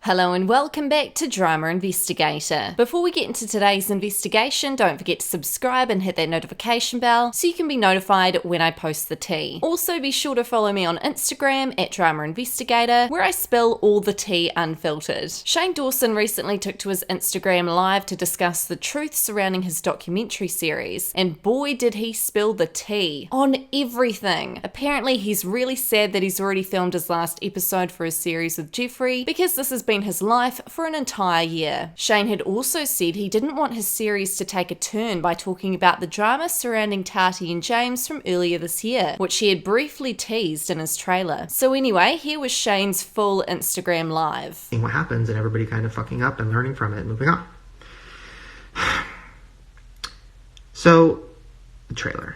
Hello and welcome back to Drama Investigator. Before we get into today's investigation, don't forget to subscribe and hit that notification bell so you can be notified when I post the tea. Also be sure to follow me on Instagram at Drama Investigator, where I spill all the tea unfiltered. Shane Dawson recently took to his Instagram live to discuss the truth surrounding his documentary series, and boy did he spill the tea on everything. Apparently he's really sad that he's already filmed his last episode for his series with Jeffrey, because this has been his life for an entire year. Shane had also said he didn't want his series to take a turn by talking about the drama surrounding Tati and James from earlier this year, which he had briefly teased in his trailer. So anyway, here was Shane's full Instagram live. Seeing what happens and everybody kind of fucking up and learning from it and moving on. So, the trailer.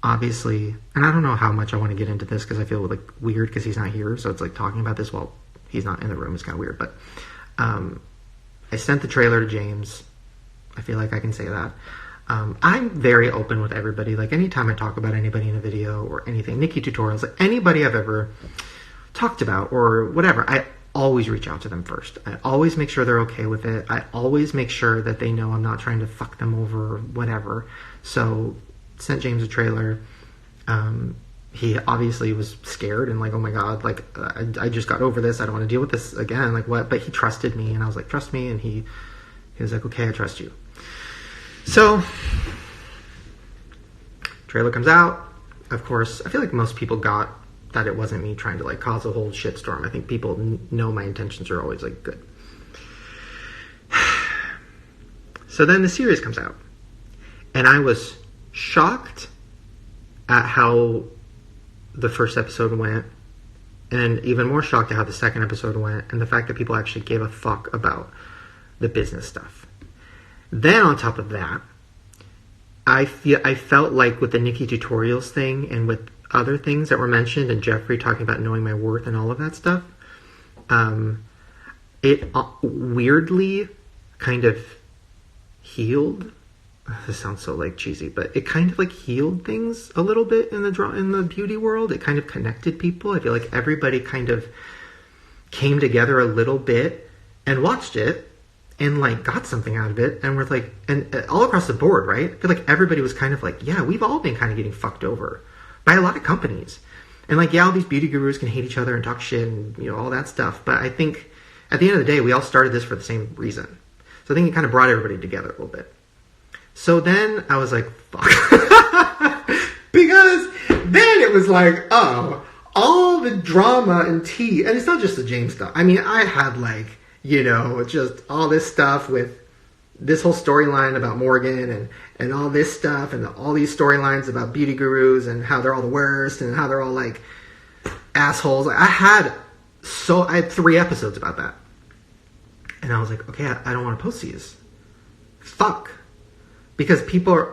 Obviously, and I don't know how much I want to get into this because I feel like weird because he's not here, so it's like talking about this while he's not in the room is kind of weird, but I sent the trailer to James. I feel like I can say that. I'm very open with everybody. Like, anytime I talk about anybody in a video or anything, Nikki tutorials, like anybody I've ever talked about or whatever, I always reach out to them first. I always make sure they're okay with it. I always make sure that they know I'm not trying to fuck them over or whatever. So, sent James a trailer. He obviously was scared and like, oh my God, like, I just got over this. I don't want to deal with this again. Like, what? But he trusted me, and I was like, trust me. And he was like, okay, I trust you. So, trailer comes out. Of course, I feel like most people got that it wasn't me trying to like cause a whole shitstorm. I think people know my intentions are always like good. So then the series comes out, and I was shocked at how the first episode went, and even more shocked at how the second episode went, and the fact that people actually gave a fuck about the business stuff. Then on top of that, I felt like with the Nikki tutorials thing and with other things that were mentioned and Jeffrey talking about knowing my worth and all of that stuff, it weirdly kind of healed. This sounds so like cheesy, but it kind of like healed things a little bit in the beauty world. It kind of connected people. I feel like everybody kind of came together a little bit and watched it and like got something out of it, and we're like, and all across the board, right? I feel like everybody was kind of like, yeah, we've all been kind of getting fucked over by a lot of companies, and like, yeah, all these beauty gurus can hate each other and talk shit and all that stuff, but I think at the end of the day, we all started this for the same reason. So I think it kind of brought everybody together a little bit. So then I was like, fuck. Because then it was like, oh, all the drama and tea. And it's not just the James stuff. I mean, I had like, just all this stuff with this whole storyline about Morgan and all this stuff and all these storylines about beauty gurus and how they're all the worst and how they're all like assholes. Like, I had 3 episodes about that. And I was like, okay, I don't want to post these. Fuck. Because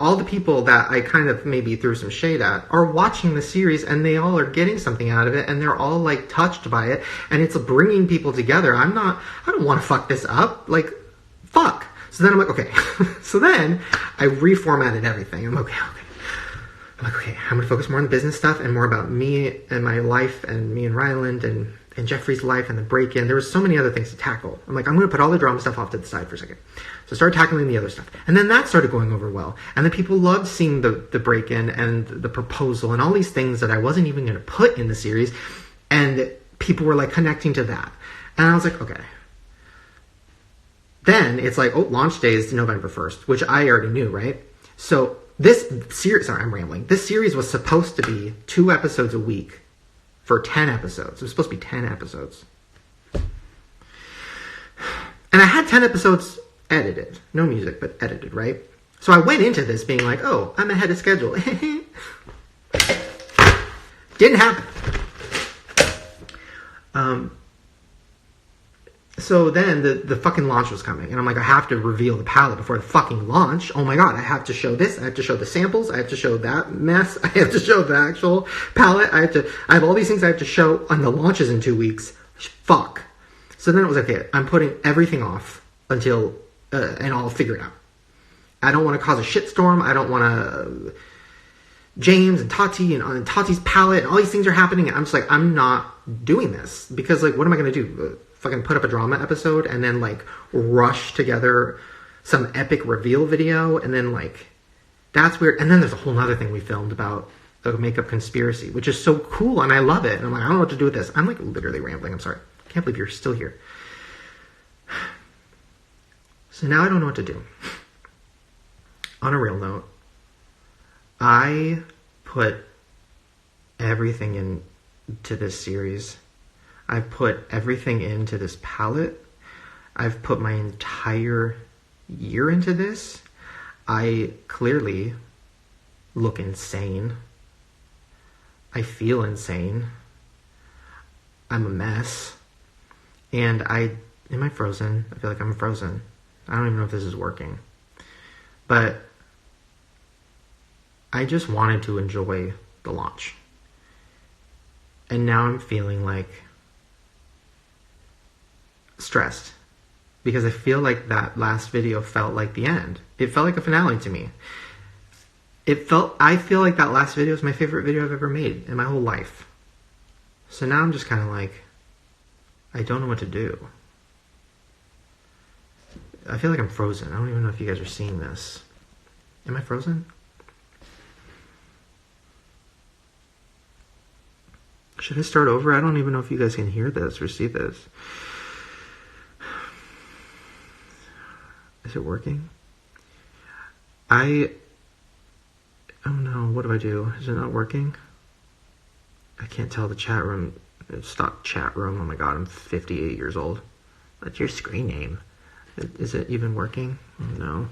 all the people that I kind of maybe threw some shade at are watching the series, and they all are getting something out of it, and they're all like touched by it, and it's bringing people together. I don't want to fuck this up. Like, fuck. So then I'm like, okay. So then I reformatted everything. I'm like, okay. I'm going to focus more on the business stuff and more about me and my life and me and Ryland and Jeffrey's life and the break-in. There was so many other things to tackle. I'm like, I'm going to put all the drama stuff off to the side for a second. So I started tackling the other stuff. And then that started going over well. And then people loved seeing the break-in and the proposal and all these things that I wasn't even going to put in the series. And people were like connecting to that. And I was like, okay. Then it's like, oh, launch day is November 1st, which I already knew, right? So this series, sorry, I'm rambling. This series was supposed to be 2 episodes a week for 10 episodes. It was supposed to be 10 episodes. And I had 10 episodes edited. No music, but edited, right? So I went into this being like, oh, I'm ahead of schedule. Didn't happen. So then the fucking launch was coming. And I'm like, I have to reveal the palette before the fucking launch. Oh my God, I have to show this. I have to show the samples. I have to show that mess. I have to show the actual palette. I have all these things I have to show on the launches in 2 weeks. Fuck. So then it was okay. I'm putting everything off until, and I'll figure it out. I don't want to cause a shitstorm. I don't want to, James and Tati and Tati's palette and all these things are happening. And I'm just like, I'm not doing this because like, what am I going to do? fucking put up a drama episode and then like rush together some epic reveal video, and then like that's weird. And then there's a whole other thing we filmed about the makeup conspiracy, which is so cool, and I love it. And I'm like, I don't know what to do with this. I'm like literally rambling. I'm sorry. I can't believe you're still here. So now I don't know what to do. On a real note, I put everything into this series. I've put everything into this palette. I've put my entire year into this. I clearly look insane. I feel insane. I'm a mess. And am I frozen? I feel like I'm frozen. I don't even know if this is working. But I just wanted to enjoy the launch. And now I'm feeling like stressed. Because I feel like that last video felt like the end. It felt like a finale to me. I feel like that last video is my favorite video I've ever made in my whole life. So now I'm just kind of like, I don't know what to do. I feel like I'm frozen. I don't even know if you guys are seeing this. Am I frozen? Should I start over? I don't even know if you guys can hear this or see this. Is it working? Oh no, what do I do? Is it not working? I can't tell the chat room. Stop chat room. Oh my god, I'm 58 years old. What's your screen name? Is it even working? Oh no.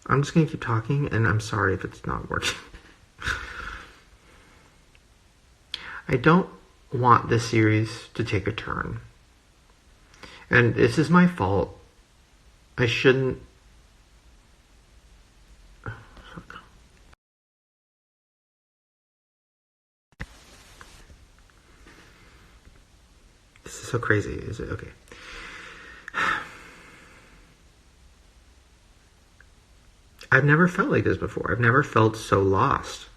I'm just gonna keep talking, and I'm sorry if it's not working. I don't want this series to take a turn. And this is my fault. I shouldn't... Oh, fuck. This is so crazy, is it? Okay. I've never felt like this before. I've never felt so lost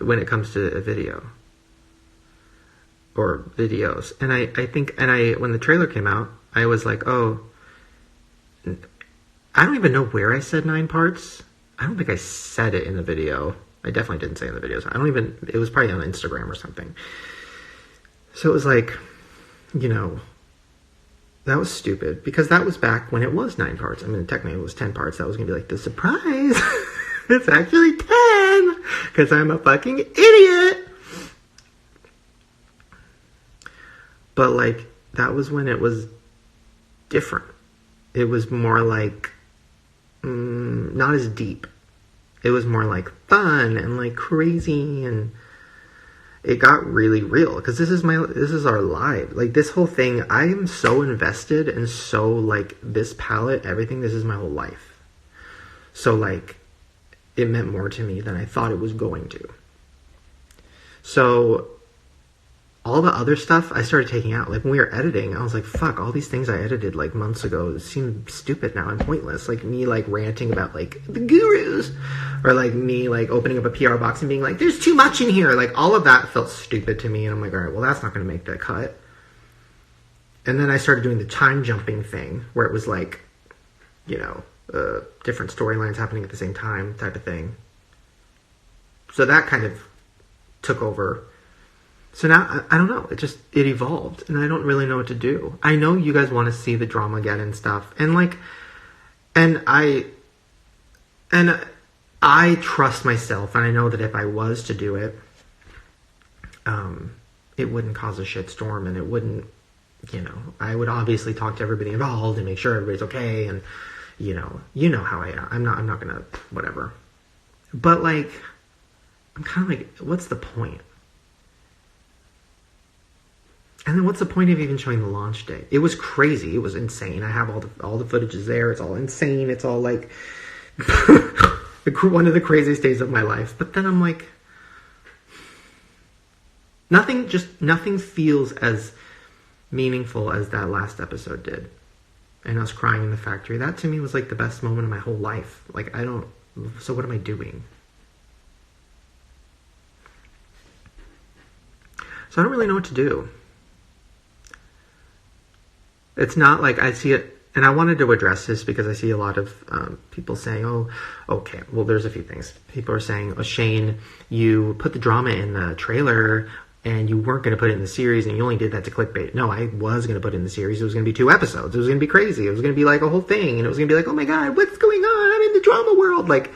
when it comes to a video. Or videos. And I think, when the trailer came out, I was like, oh, I don't even know where I said 9 parts. I don't think I said it in the video. I definitely didn't say it in the videos. It was probably on Instagram or something. So it was like, that was stupid, because that was back when it was 9 parts. I mean, technically it was 10 parts. That was going to be like the surprise. It's actually 10, because I'm a fucking idiot. But like, that was when it was different. It was more like, not as deep. It was more like fun and like crazy, and it got really real, because this is our life. Like, this whole thing, I am so invested and so like, this palette, everything, this is my whole life. So like, it meant more to me than I thought it was going to. So all the other stuff I started taking out. Like, when we were editing, I was like, fuck, all these things I edited like months ago seem stupid now and pointless. Like, me like ranting about like the gurus, or like me like opening up a PR box and being like, there's too much in here. Like, all of that felt stupid to me, and I'm like, all right, well, that's not going to make the cut. And then I started doing the time jumping thing, where it was like, different storylines happening at the same time type of thing. So that kind of took over. So now, I don't know, it evolved, and I don't really know what to do. I know you guys want to see the drama again and stuff, and like, and I trust myself, and I know that if I was to do it, it wouldn't cause a shitstorm, and it wouldn't, I would obviously talk to everybody involved and make sure everybody's okay, and, you know how I am. I'm not gonna, whatever. But like, I'm kind of like, what's the point? And then what's the point of even showing the launch day? It was crazy. It was insane. I have all the footage is there. It's all insane. It's all like one of the craziest days of my life. But then I'm like, nothing feels as meaningful as that last episode did. And us crying in the factory. That to me was like the best moment of my whole life. Like, so what am I doing? So I don't really know what to do. It's not like I see it, and I wanted to address this because I see a lot of people saying, oh, okay, well, there's a few things. People are saying, oh, Shane, you put the drama in the trailer and you weren't going to put it in the series and you only did that to clickbait. No, I was going to put it in the series. It was going to be 2 episodes. It was going to be crazy. It was going to be like a whole thing. And it was going to be like, oh my God, what's going on? I'm in the drama world. Like,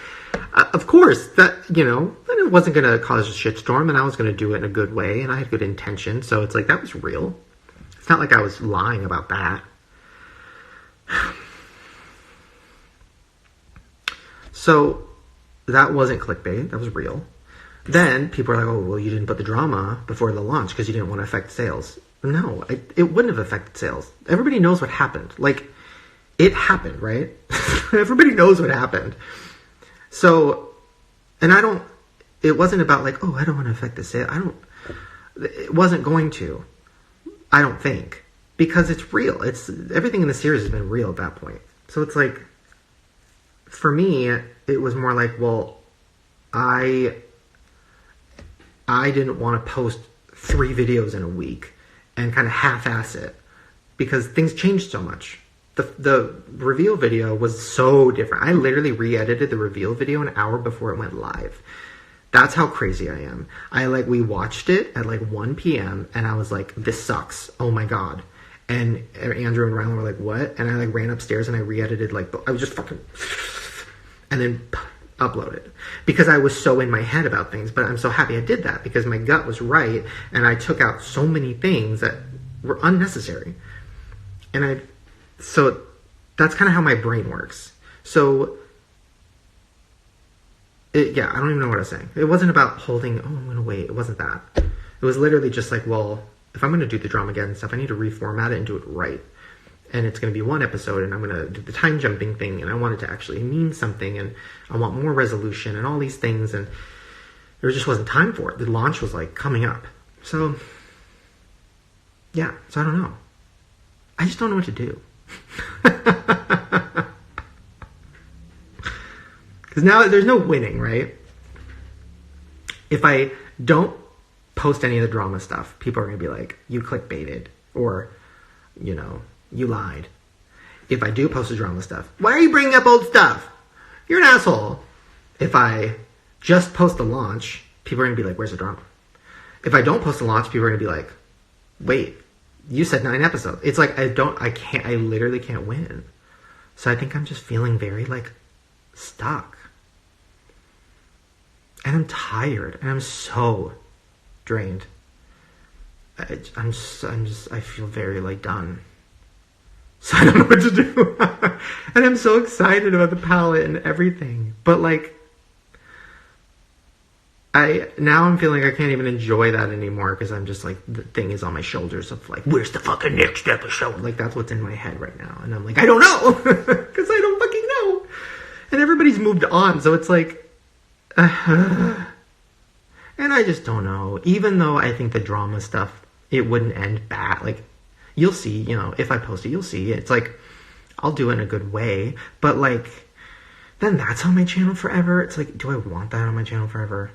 of course, that, you know, and it wasn't going to cause a shitstorm and I was going to do it in a good way and I had good intention. So it's like, that was real. It's not like I was lying about that. So that wasn't clickbait. That was real. Then people are like, oh, well, you didn't put the drama before the launch because you didn't want to affect sales. No, it wouldn't have affected sales. Everybody knows what happened. Like, it happened, right? Everybody knows what happened. So, and it wasn't about like, oh, I don't want to affect the sale. It wasn't going to. I don't think. Because it's real. Everything in the series has been real at that point. So it's like, for me, it was more like, well, I didn't want to post 3 videos in a week and kind of half-ass it because things changed so much. The reveal video was so different. I literally re-edited the reveal video an hour before it went live. That's how crazy I am. We watched it at like 1 p.m. and I was like, this sucks. Oh my God. And Andrew and Rylan were like, what? And I ran upstairs and I re-edited I was just fucking, and then uploaded because I was so in my head about things. But I'm so happy I did that because my gut was right and I took out so many things that were unnecessary. So that's kind of how my brain works. So I don't even know what I was saying. It wasn't about holding, oh, I'm going to wait. It wasn't that. It was literally just like, well, if I'm going to do the drama again and stuff, I need to reformat it and do it right. And it's going to be 1 episode and I'm going to do the time jumping thing and I want it to actually mean something and I want more resolution and all these things, and there just wasn't time for it. The launch was like coming up. So I don't know. I just don't know what to do. Because now there's no winning, right? If I don't post any of the drama stuff, people are going to be like, you clickbaited, or, you know, you lied. If I do post the drama stuff, why are you bringing up old stuff? You're an asshole. If I just post the launch, people are going to be like, where's the drama? If I don't post the launch, people are going to be like, wait, you said 9 episodes. It's like, I literally can't win. So I think I'm just feeling very, stuck. And I'm tired. And I'm so drained. I feel very, done. So I don't know what to do. And I'm so excited about the palette and everything. But, now I'm feeling I can't even enjoy that anymore because I'm just the thing is on my shoulders of where's the fucking next episode? That's what's in my head right now. And I'm I don't know because I don't fucking know. And everybody's moved on. So it's and I just don't know. Even though I think the drama stuff, it wouldn't end bad. You'll see, if I post it, you'll see. It's I'll do it in a good way. But then that's on my channel forever. It's do I want that on my channel forever?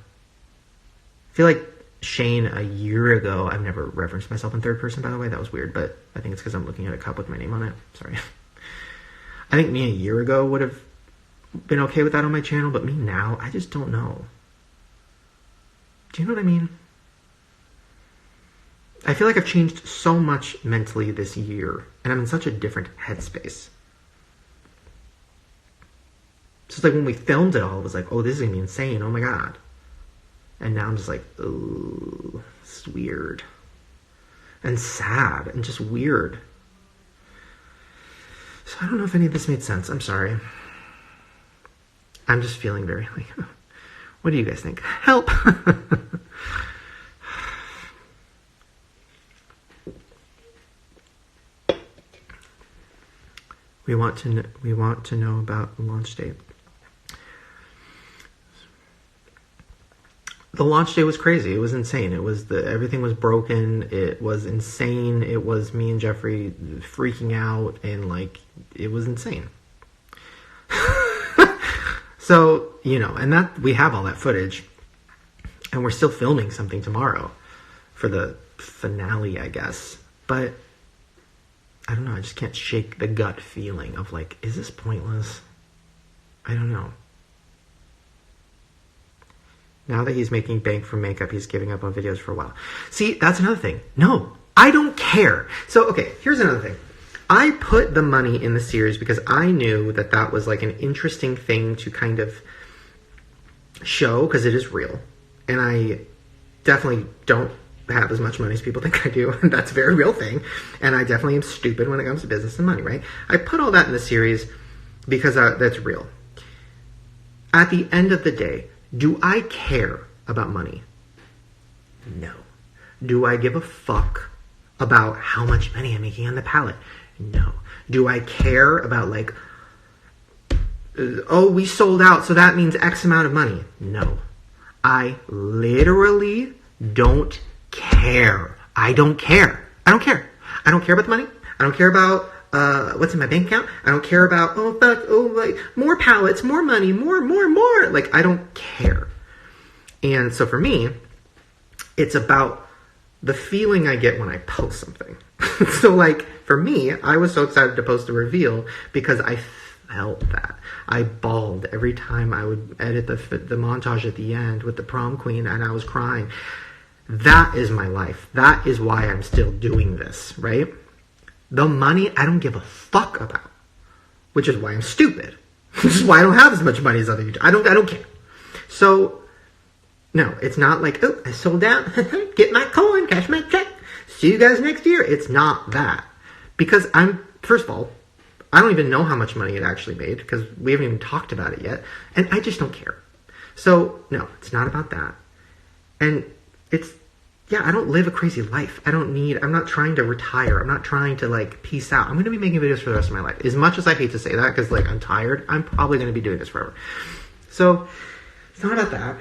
I feel like Shane a year ago, I've never referenced myself in third person, by the way. That was weird, but I think it's because I'm looking at a cup with my name on it. Sorry. I think me a year ago would have been okay with that on my channel, but me now, I just don't know. Do you know what I mean? I feel like I've changed so much mentally this year, and I'm in such a different headspace. So it's when we filmed it all, it was oh, this is going to be insane. Oh my God. And now I'm just oh, it's weird. And sad and just weird. So I don't know if any of this made sense. I'm sorry. I'm just feeling very what do you guys think? Help! We want to know about the launch date. The launch day was crazy. It was insane. Everything was broken. It was insane. It was me and Jeffrey freaking out and it was insane. So, and that we have all that footage and we're still filming something tomorrow. for the finale, I guess. But I don't know, I just can't shake the gut feeling of like, is this pointless? I don't know. Now that he's making bank from makeup, he's giving up on videos for a while. See, that's another thing. No, I don't care. So, okay, here's another thing. I put the money in the series because I knew that that was like an interesting thing to kind of show, because it is real. And I definitely don't have as much money as people think I do. That's a very real thing. And I definitely am stupid when it comes to business and money, right? I put all that in the series because that's real. At the end of the day, do I care about money? No. Do I give a fuck about how much money I'm making on the palette? No. Do I care about like, oh, we sold out, so that means X amount of money? No. I literally don't care. I don't care. I don't care. I don't care about the money. I don't care about what's in my bank account. I don't care about, oh, fuck, oh, like, more palettes, more money, more. Like, I don't care. And so for me, it's about the feeling I get when I post something. So, like, for me, I was so excited to post the reveal because I felt that. I bawled every time I would edit the montage at the end with the prom queen, and I was crying. That is my life. That is why I'm still doing this, right? The money, I don't give a fuck about, which is why I'm stupid. Which is why I don't have as much money as other YouTubers. I don't care. So, no, it's not like, oh, I sold out. Get my coin, cash my check. See you guys next year. It's not that. Because first of all, I don't even know how much money it actually made because we haven't even talked about it yet. And I just don't care. So, no, it's not about that. And I don't live a crazy life. I'm not trying to retire. I'm not trying to, like, peace out. I'm going to be making videos for the rest of my life. As much as I hate to say that because, like, I'm tired, I'm probably going to be doing this forever. So, it's not about that.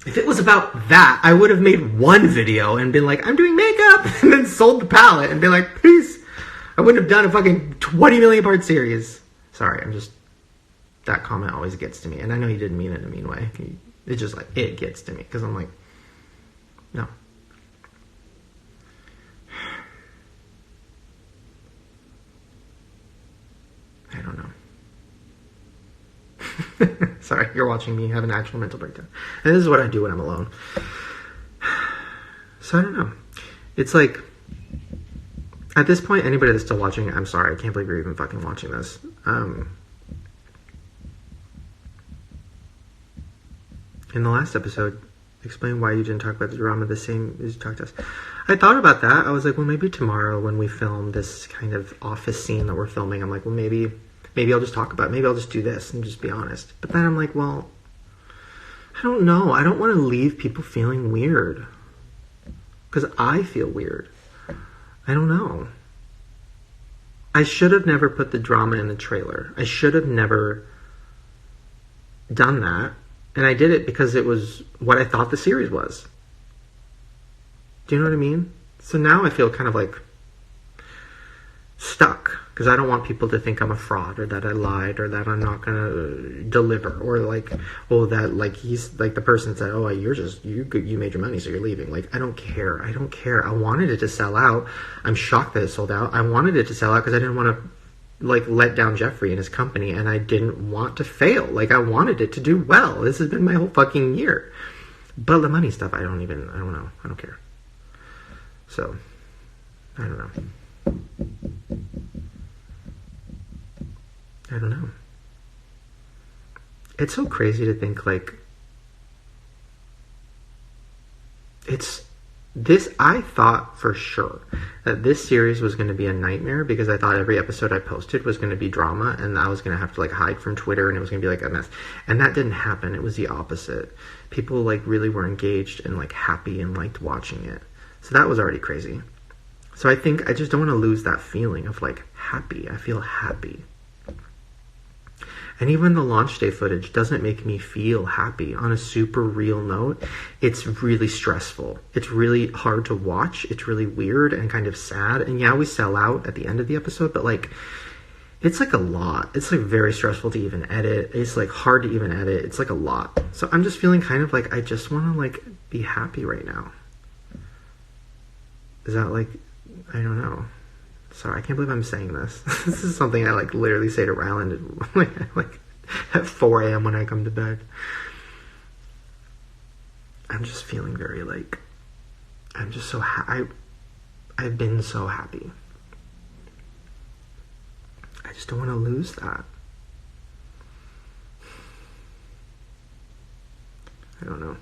If it was about that, I would have made one video and been like, I'm doing makeup, and then sold the palette and been like, peace. I wouldn't have done a fucking 20 million part series. Sorry, that comment always gets to me. And I know you didn't mean it in a mean way. It's just like, it gets to me. Because I'm like, no. I don't know. Sorry, you're watching me have an actual mental breakdown. And this is what I do when I'm alone. So I don't know. It's like, at this point, anybody that's still watching, I'm sorry. I can't believe you're even fucking watching this. In the last episode, explain why you didn't talk about the drama the same as you talked to us. I thought about that. I was like, well, maybe tomorrow when we film this kind of office scene that we're filming, I'm like, well, maybe I'll just talk about it. Maybe I'll just do this and just be honest. But then I'm like, well, I don't know. I don't want to leave people feeling weird. Because I feel weird. I don't know. I should have never put the drama in the trailer. I should have never done that. And I did it because it was what I thought the series was. Do you know what I mean? So now I feel kind of like stuck. Because I don't want people to think I'm a fraud or that I lied or that I'm not going to deliver. Or like, oh, that like he's like the person said, oh, you made your money so you're leaving. Like, I don't care. I don't care. I wanted it to sell out. I'm shocked that it sold out. I wanted it to sell out because I didn't want to like let down Jeffrey and his company, and I didn't want to fail. Like, I wanted it to do well. This has been my whole fucking year. But the money stuff, I don't know. I don't care. So, I don't know. I don't know. It's so crazy to think, like, I thought for sure that this series was going to be a nightmare because I thought every episode I posted was going to be drama and I was going to have to, like, hide from Twitter and it was going to be, like, a mess. And that didn't happen. It was the opposite. People, like, really were engaged and, like, happy and liked watching it. So that was already crazy. So I think I just don't want to lose that feeling of, like, happy. I feel happy. And even the launch day footage doesn't make me feel happy. On a super real note, it's really stressful. It's really hard to watch. It's really weird and kind of sad. And yeah, we sell out at the end of the episode, but like, it's like a lot. It's like very stressful to even edit. It's like hard to even edit. It's like a lot. So I'm just feeling kind of like, I just want to like be happy right now. Is that like, I don't know. Sorry, I can't believe I'm saying this. This is something I like literally say to Ryland like at 4 a.m. when I come to bed. I'm just feeling very like, I'm just so I've been so happy. I just don't want to lose that. I don't know.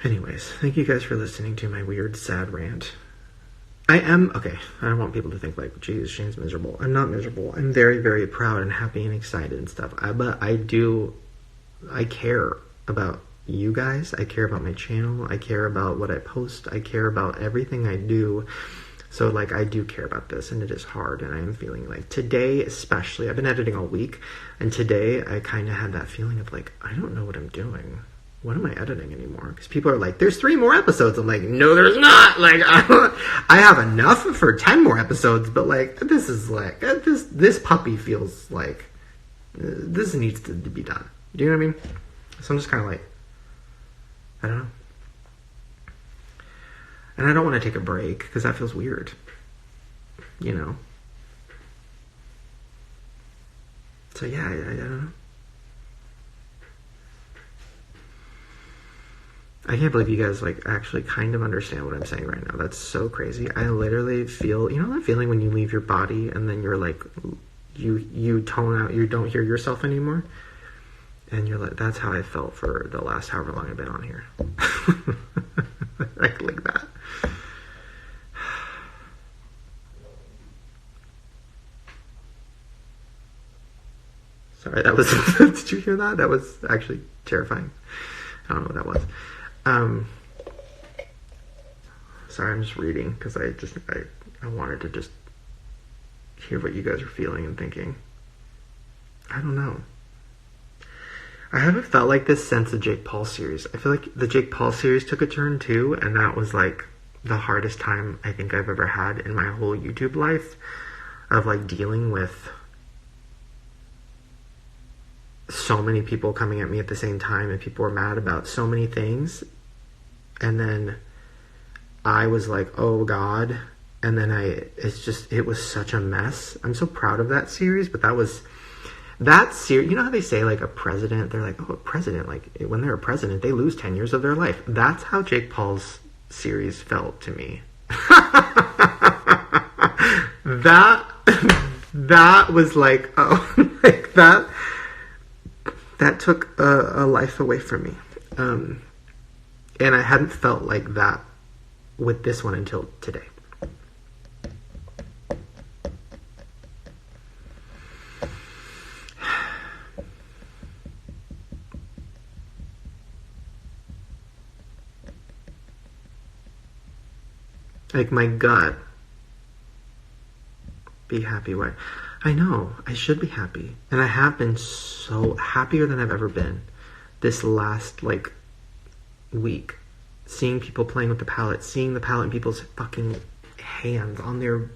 Anyways, thank you guys for listening to my weird, sad rant. Okay, I don't want people to think like, geez, Shane's miserable. I'm not miserable. I'm very, very proud and happy and excited and stuff. But I care about you guys. I care about my channel. I care about what I post. I care about everything I do. So, like, I do care about this, and it is hard, and I am feeling like, today especially, I've been editing all week, and today I kind of had that feeling of, like, I don't know what I'm doing. What am I editing anymore? Because people are like, there's 3 more episodes. I'm like, no, there's not. Like, I have enough for 10 more episodes, but, like, this is, like, this puppy feels like, this needs to be done. Do you know what I mean? So I'm just kind of like, I don't know. And I don't want to take a break, because that feels weird. You know? So yeah, I don't know. I can't believe you guys, like, actually kind of understand what I'm saying right now. That's so crazy. I literally feel, you know that feeling when you leave your body, and then you're like, you tone out, you don't hear yourself anymore? And you're like, that's how I felt for the last however long I've been on here. like that. Sorry, that was, did you hear that? That was actually terrifying. I don't know what that was. Sorry, I'm just reading, because I wanted to just hear what you guys are feeling and thinking. I don't know. I haven't felt like this since the Jake Paul series. I feel like the Jake Paul series took a turn too, and that was like the hardest time I think I've ever had in my whole YouTube life, of like dealing with so many people coming at me at the same time, and people were mad about so many things, and then I was like, oh God, and then it was such a mess. I'm so proud of that series, but that series, you know how they say like a president, they're like, oh, a president, like when they're a president, they lose 10 years of their life. That's how Jake Paul's series felt to me. That was like, oh, like that took a life away from me. And I hadn't felt like that with this one until today. Like my gut, be happy. Why? I know, I should be happy. And I have been so happier than I've ever been this last, like, week. Seeing people playing with the palette, seeing the palette in people's fucking hands on their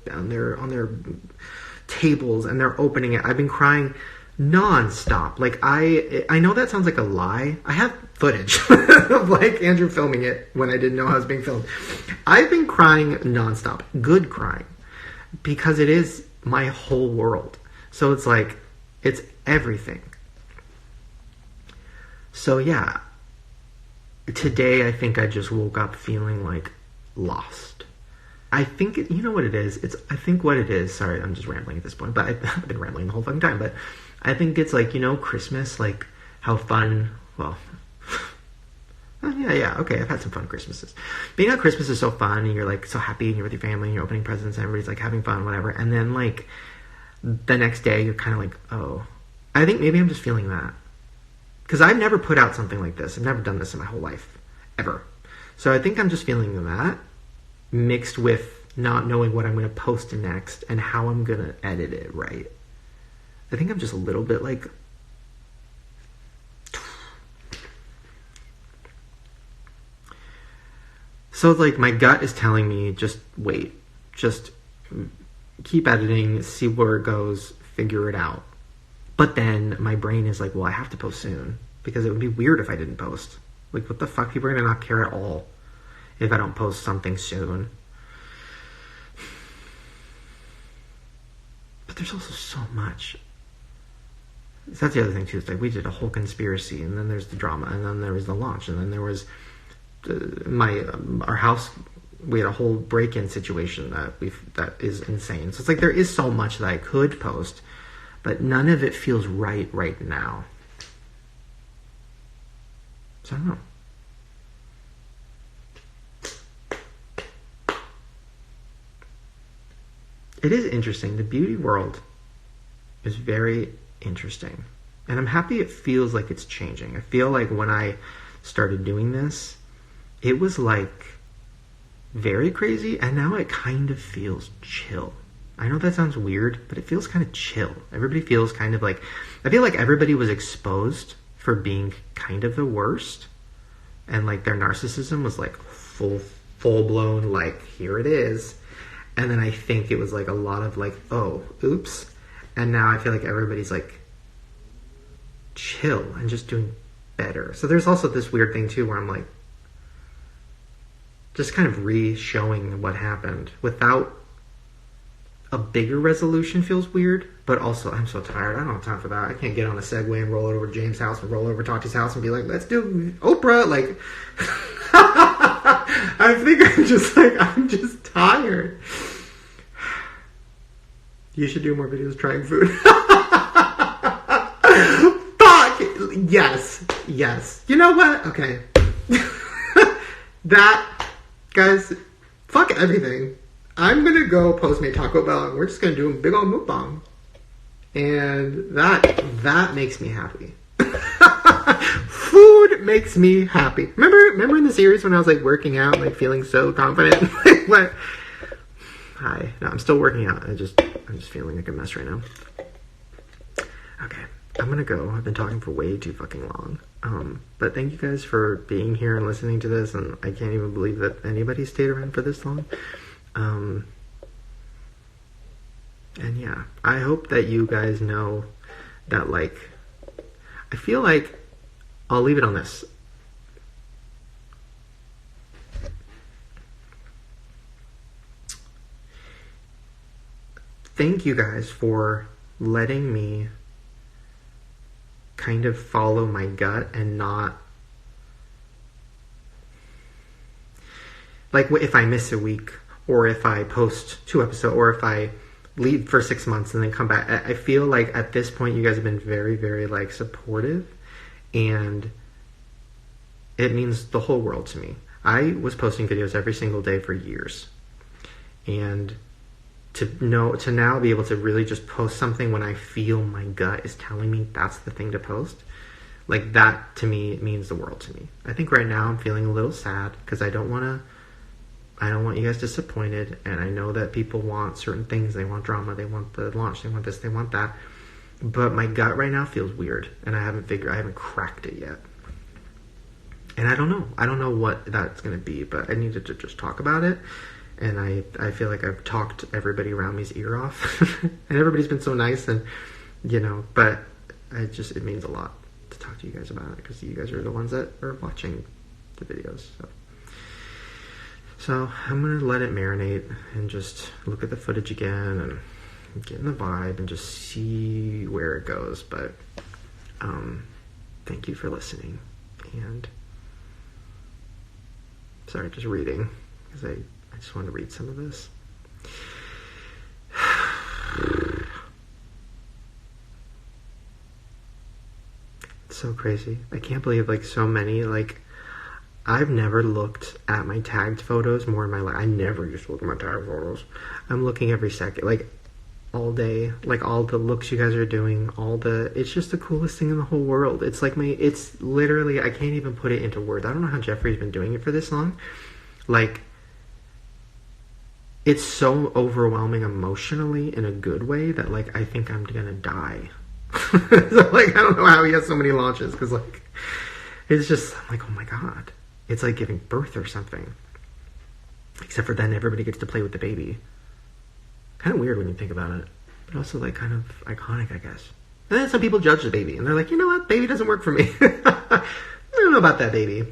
tables, and they're opening it. I've been crying non-stop. Like, I know that sounds like a lie. I have footage of, like, Andrew filming it when I didn't know how it was being filmed. I've been crying non-stop. Good crying. Because it is my whole world. So it's like, it's everything. So yeah, today I think I just woke up feeling like lost. I think, you know what it is? I think what it is, sorry, I'm just rambling at this point, but I've been rambling the whole fucking time, but I think it's like, you know, Christmas, like how fun, well, yeah, okay, I've had some fun Christmases. But you know, Christmas is so fun, and you're like so happy, and you're with your family, and you're opening presents, and everybody's like having fun, whatever. And then like the next day, you're kind of like, oh, I think maybe I'm just feeling that, because I've never put out something like this. I've never done this in my whole life, ever. So I think I'm just feeling that, mixed with not knowing what I'm going to post next and how I'm going to edit it right. I think I'm just a little bit like, so it's like my gut is telling me, just wait, just keep editing, see where it goes, figure it out. But then my brain is like, well, I have to post soon, because it would be weird if I didn't post. Like, what the fuck? People are going to not care at all. if I don't post something soon. But there's also so much. That's the other thing too. It's like we did a whole conspiracy, and then there's the drama, and then there was the launch, and then there was our house. We had a whole break-in situation that is insane. So it's like there is so much that I could post, but none of it feels right now. So I don't know. It is interesting. The beauty world is very interesting. And I'm happy it feels like it's changing. I feel like when I started doing this, it was like very crazy, and now it kind of feels chill. I know that sounds weird, but it feels kind of chill. Everybody feels kind of like, I feel like everybody was exposed for being kind of the worst, and like their narcissism was like full blown, like, here it is. And then I think it was like a lot of like, oh, oops. And now I feel like everybody's like chill and just doing better. So there's also this weird thing too where I'm like just kind of re-showing what happened without a bigger resolution feels weird. But also I'm so tired. I don't have time for that. I can't get on a Segway and roll over to James' house and roll over to Tati's house and be like, let's do Oprah. Like, I think I'm just tired. You should do more videos trying food. Fuck! Yes. You know what? Okay. That, guys, fuck everything. I'm gonna go Postmate Taco Bell and we're just gonna do a big old mukbang. And that makes me happy. Food makes me happy. Remember in the series when I was like working out, like feeling so confident? Like, hi. No, I'm still working out. I'm just feeling like a mess right now. Okay, I'm gonna go. I've been talking for way too fucking long. But thank you guys for being here and listening to this, and I can't even believe that anybody stayed around for this long. And yeah, I hope that you guys know that, like, I feel like I'll leave it on this. Thank you guys for letting me kind of follow my gut and not, like, if I miss a week or if I post 2 episodes or if I leave for 6 months and then come back. I feel like at this point you guys have been very, very like supportive, and it means the whole world to me. I was posting videos every single day for years, and to now be able to really just post something when I feel my gut is telling me that's the thing to post, like that to me means the world to me. I think right now I'm feeling a little sad because I don't want you guys disappointed, and I know that people want certain things. They want drama, they want the launch, they want this, they want that. But my gut right now feels weird, and I haven't cracked it yet. And I don't know what that's going to be, but I needed to just talk about it. And I feel like I've talked everybody around me's ear off. And everybody's been so nice, and, but it means a lot to talk to you guys about it, because you guys are the ones that are watching the videos. So I'm going to let it marinate and just look at the footage again and get in the vibe and just see where it goes. But thank you for listening. And sorry, just reading, because I just want to read some of this. It's so crazy. I can't believe, like, so many, like, I've never looked at my tagged photos more in my life. I never used to look at my tagged photos. I'm looking every second, like, all day, like, all the looks you guys are doing, it's just the coolest thing in the whole world. It's like it's literally, I can't even put it into words. I don't know how Jeffrey's been doing it for this long. Like, it's so overwhelming emotionally in a good way that, like, I think I'm gonna die. So, like, I don't know how he has so many launches, because, like, it's just, I'm like, oh my god. It's like giving birth or something. Except for then everybody gets to play with the baby. Kind of weird when you think about it. But also, like, kind of iconic, I guess. And then some people judge the baby. And they're like, you know what? Baby doesn't work for me. I don't know about that baby.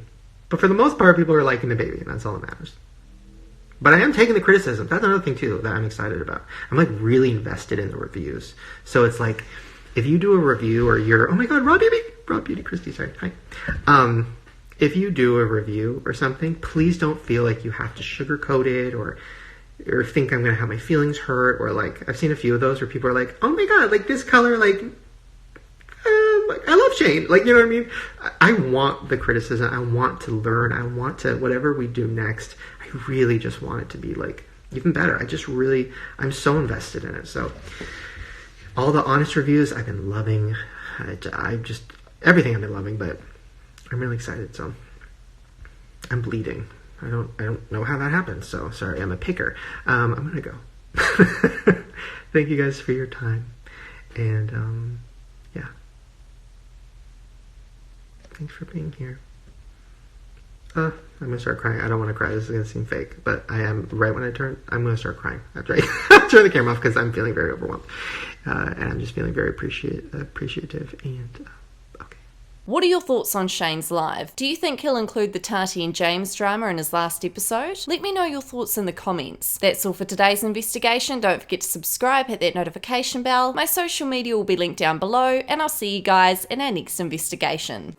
But for the most part, people are liking the baby, and that's all that matters. But I am taking the criticism. That's another thing, too, that I'm excited about. I'm, like, really invested in the reviews. So it's like, if you do a review or you're... Oh, my God, Raw Beauty Christie, sorry. Hi. If you do a review or something, please don't feel like you have to sugarcoat it or think I'm going to have my feelings hurt. Or, like, I've seen a few of those where people are like, oh, my God, like, this color, like I love Shane. Like, you know what I mean? I want the criticism. I want to learn. I want to... Whatever we do next... I really just want it to be like even better. I'm so invested in it. So all the honest reviews I've been loving. Everything I've been loving, but I'm really excited. So I'm bleeding. I don't know how that happens. So sorry, I'm a picker. I'm gonna go. Thank you guys for your time, and yeah, thanks for being here. I'm gonna start crying. I don't want to cry. This is gonna seem fake, but I am. Right when I'm gonna start crying after I turn the camera off because I'm feeling very overwhelmed, and I'm just feeling very appreciative. And okay. What are your thoughts on Shane's live? Do you think he'll include the Tati and James drama in his last episode? Let me know your thoughts in the comments. That's all for today's investigation. Don't forget to subscribe, hit that notification bell. My social media will be linked down below, and I'll see you guys in our next investigation.